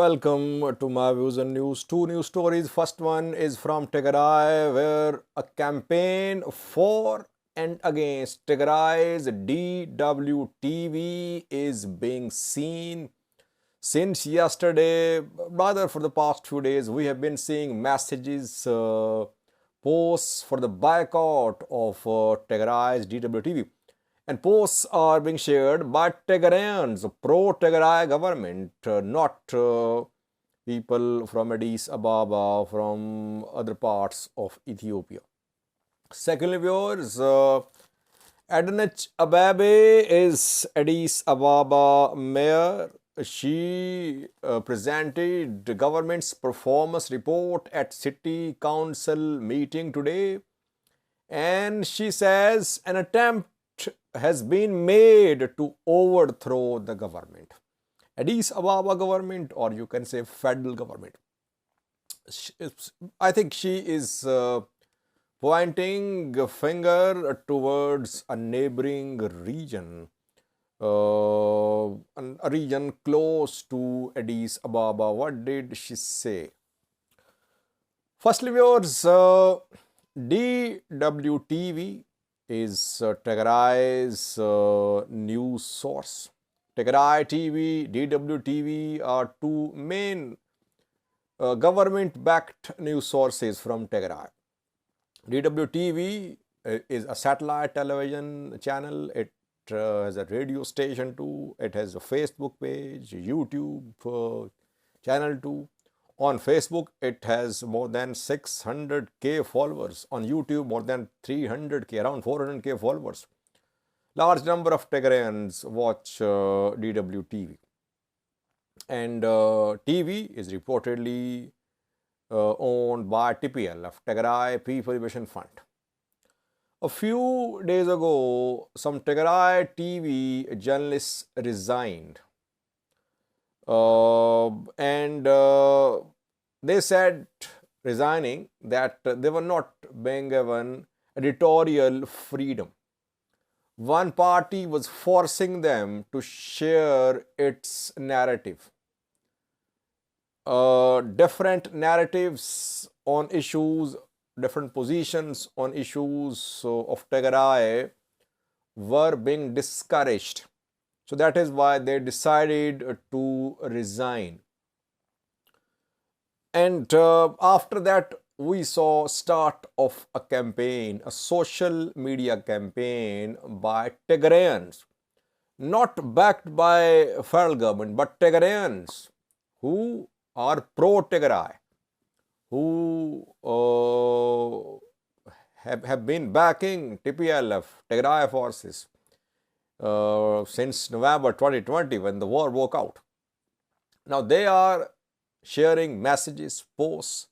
welcome to my views and news. Two news stories. First one is from Tigray, where a campaign for and against Tigray's DW TV is being seen since yesterday. Rather, for the past few days, we have been seeing messages, posts for the boycott of Tigray's DW TV. And posts are being shared by Tigrayans, pro-Tigray government, not people from Addis Ababa, from other parts of Ethiopia. Secondly, viewers, Addis Ababa is Addis Ababa mayor. She presented the government's performance report at city council meeting today, and she says an attempt has been made to overthrow the government, Addis Ababa government, or you can say federal government. I think she is pointing a finger towards a neighboring region, a region close to Addis Ababa. What did she say? Firstly, viewers, DWTV is Tigray's news source. Tigray TV, DW TV are two main government-backed news sources from Tigray. DW TV is a satellite television channel. It has a radio station too. It has a Facebook page, YouTube channel too. On Facebook, it has more than 600k followers. On YouTube, more than 300k, around 400k followers. Large number of Tigrayans watch DW TV. And TV is reportedly owned by TPLF, Tigray People Liberation Fund. A few days ago, some Tigray TV journalists resigned. And they said, resigning, that they were not being given editorial freedom. One party was forcing them to share its narrative. Different narratives on issues, different positions on issues of Tigray were being discouraged. So that is why they decided to resign. And after that, we saw start of a campaign, a social media campaign by Tigrayans, not backed by federal government, but Tigrayans who are pro-Tigray, who have been backing TPLF, Tigray forces, since November 2020 when the war broke out. Now they are sharing messages, posts,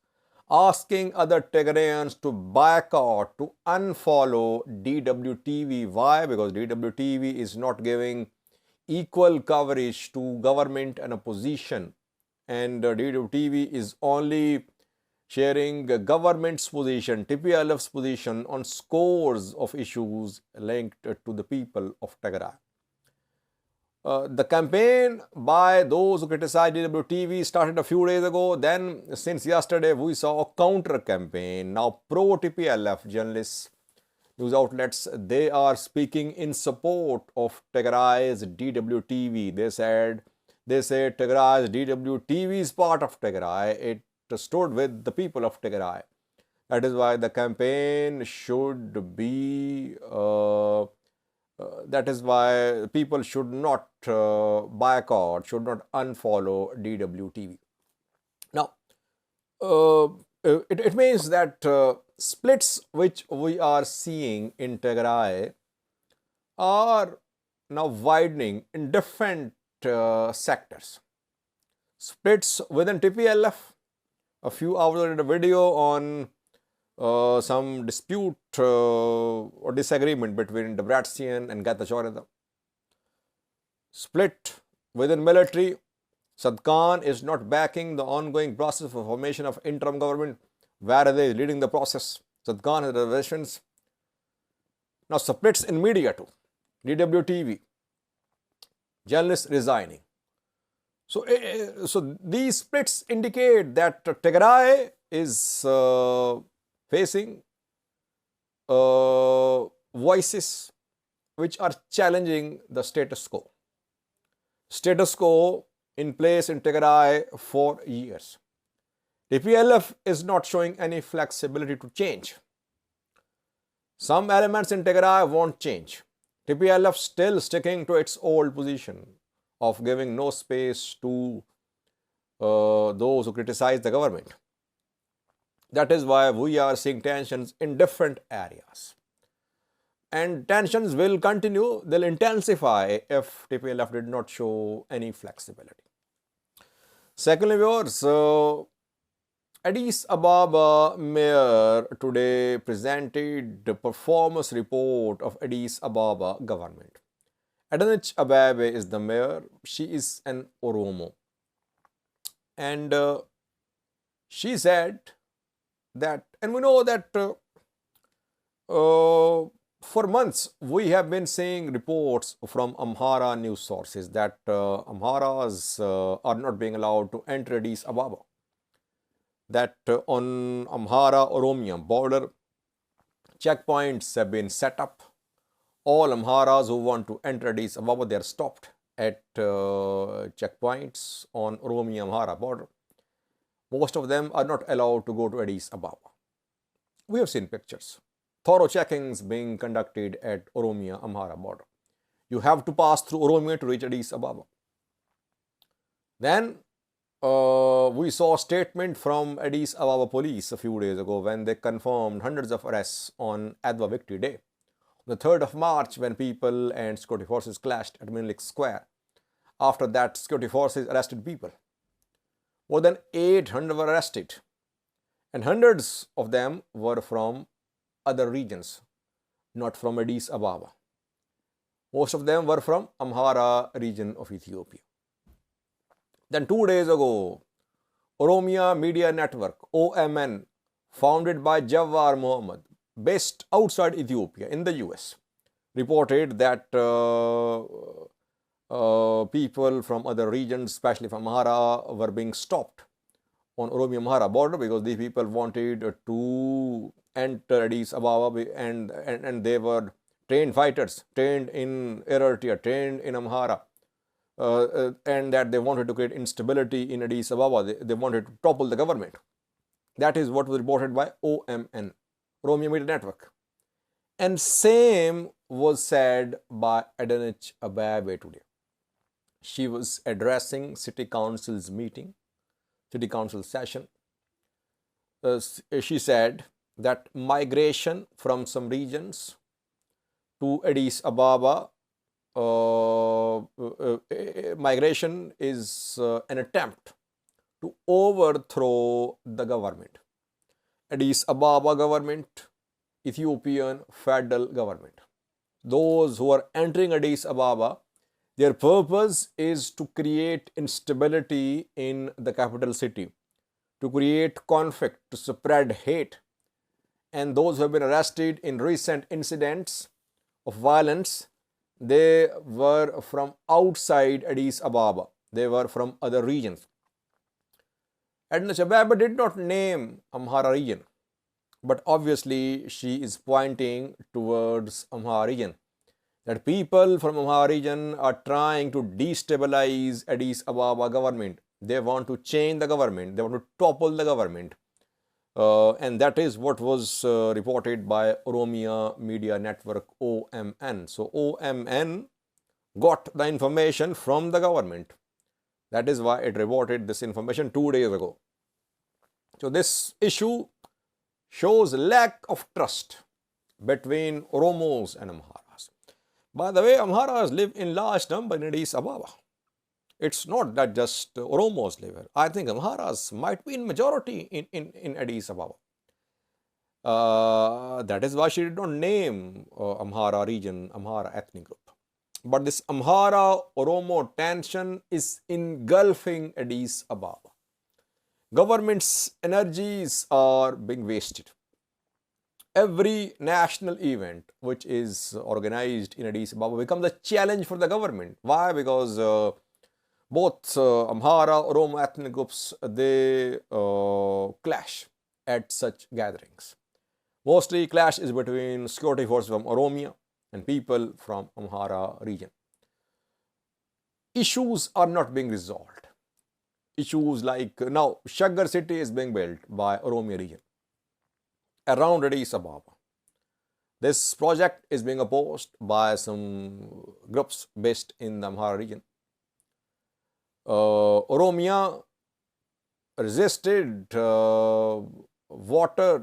asking other Tigrayans to boycott, to unfollow DWTV. Why? Because DWTV is not giving equal coverage to government and opposition, and DWTV is only sharing government's position, TPLF's position on scores of issues linked to the people of Tigray. The campaign by those who criticize DWTV started a few days ago. Then, since yesterday, we saw a counter campaign. Now, pro-TPLF journalists, news outlets, they are speaking in support of Tigray's DWTV. They say Tigray's DWTV is part of Tigray. It stood with the people of Tigray. That is why the campaign should be, that is why people should not boycott, should not unfollow DWTV. Now, it means that splits which we are seeing in Tigray are now widening in different sectors. Splits within TPLF. A few hours ago, I did a video on some dispute or disagreement between Debretsion and Getachew. Split within military. Sadkan is not backing the ongoing process of formation of interim government, whereas they is leading the process. Sadkan has reservations. Now, splits in media too. DWTV. Journalists resigning. So these splits indicate that Tigray is facing voices which are challenging the status quo. Status quo in place in Tigray for years. TPLF is not showing any flexibility to change. Some elements in Tigray won't change. TPLF still sticking to its old position of giving no space to those who criticize the government. That is why we are seeing tensions in different areas. And tensions will continue, they'll intensify if TPLF did not show any flexibility. Secondly, viewers, Addis Ababa mayor today presented the performance report of Addis Ababa government. Addis Ababa is the mayor. She is an Oromo. And she said that, and we know that for months we have been seeing reports from Amhara news sources that Amharas are not being allowed to enter Addis Ababa. That on Amhara-Oromia border, checkpoints have been set up. All Amharas who want to enter Addis Ababa, they are stopped at checkpoints on Oromia-Amhara border. Most of them are not allowed to go to Addis Ababa. We have seen pictures. Thorough checkings being conducted at Oromia-Amhara border. You have to pass through Oromia to reach Addis Ababa. Then we saw a statement from Addis Ababa police a few days ago when they confirmed hundreds of arrests on Adwa Victory Day. The 3rd of March, when people and security forces clashed at Minlik Square. After that, security forces arrested people. More than 800 were arrested, and hundreds of them were from other regions, not from Addis Ababa. Most of them were from Amhara region of Ethiopia. Then 2 days ago, Oromia Media Network, OMN, founded by Jawar Mohammed, based outside Ethiopia in the US, reported that people from other regions, especially from Amhara, were being stopped on Oromia-Amhara border because these people wanted to enter Addis Ababa, and they were trained fighters, trained in Eritrea, trained in Amhara, and that they wanted to create instability in Addis Ababa. They wanted to topple the government. That is what was reported by OMN, Oromia Media Network. And same was said by Addis Ababa today. She was addressing City Council's meeting, City Council session. She said that migration from some regions to Addis Ababa, migration is an attempt to overthrow the government. Addis Ababa government, Ethiopian federal government. Those who are entering Addis Ababa, their purpose is to create instability in the capital city, to create conflict, to spread hate. And those who have been arrested in recent incidents of violence, they were from outside Addis Ababa. They were from other regions. Addis Ababa did not name Amhara region, but obviously she is pointing towards Amhara region. That people from Amhara region are trying to destabilize Addis Ababa government. They want to change the government. They want to topple the government. And that is what was reported by Oromia Media Network, OMN. So OMN got the information from the government. That is why it reported this information 2 days ago. So this issue shows lack of trust between Oromos and Amharas. By the way, Amharas live in large number in Addis Ababa. It's not that just Oromos live here. I think Amharas might be in majority in Addis Ababa. That is why she did not name Amhara region, Amhara ethnic group. But this Amhara-Oromo tension is engulfing Addis Ababa. Government's energies are being wasted. Every national event which is organized in Addis Ababa becomes a challenge for the government. Why? Because both Amhara, Oromo ethnic groups, they clash at such gatherings. Mostly clash is between security forces from Oromia and people from Amhara region. Issues are not being resolved. Issues like now Shaggar city is being built by Oromia region around Addis Ababa. This project is being opposed by some groups based in the Amhara region. Oromia resisted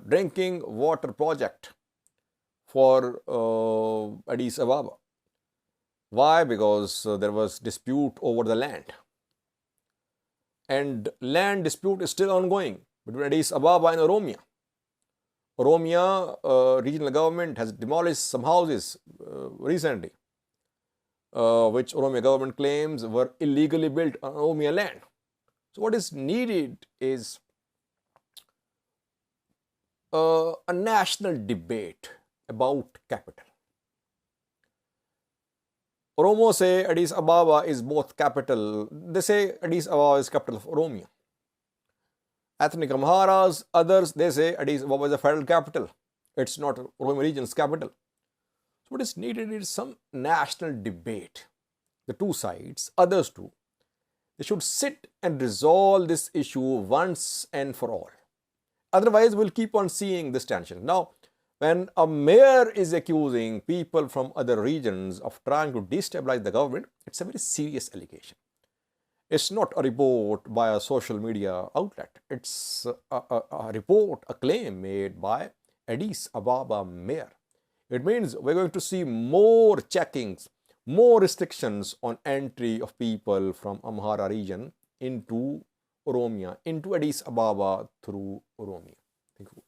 drinking water project for Addis Ababa. Why? Because there was dispute over the land. And land dispute is still ongoing between Addis Ababa and Oromia. Oromia regional government has demolished some houses recently, which Oromia government claims were illegally built on Oromia land. So what is needed is a national debate about capital. Oromo say Addis Ababa is both capital. They say Addis Ababa is capital of Oromia. Ethnic Amharas, others, they say Addis Ababa is a federal capital. It's not Oromia region's capital. So what is needed is some national debate. The two sides, others too, they should sit and resolve this issue once and for all. Otherwise, we'll keep on seeing this tension. Now, when a mayor is accusing people from other regions of trying to destabilize the government, it's a very serious allegation. It's not a report by a social media outlet. It's a report, a claim made by Addis Ababa mayor. It means we're going to see more checkings, more restrictions on entry of people from Amhara region into Oromia, into Addis Ababa through Oromia. Thank you.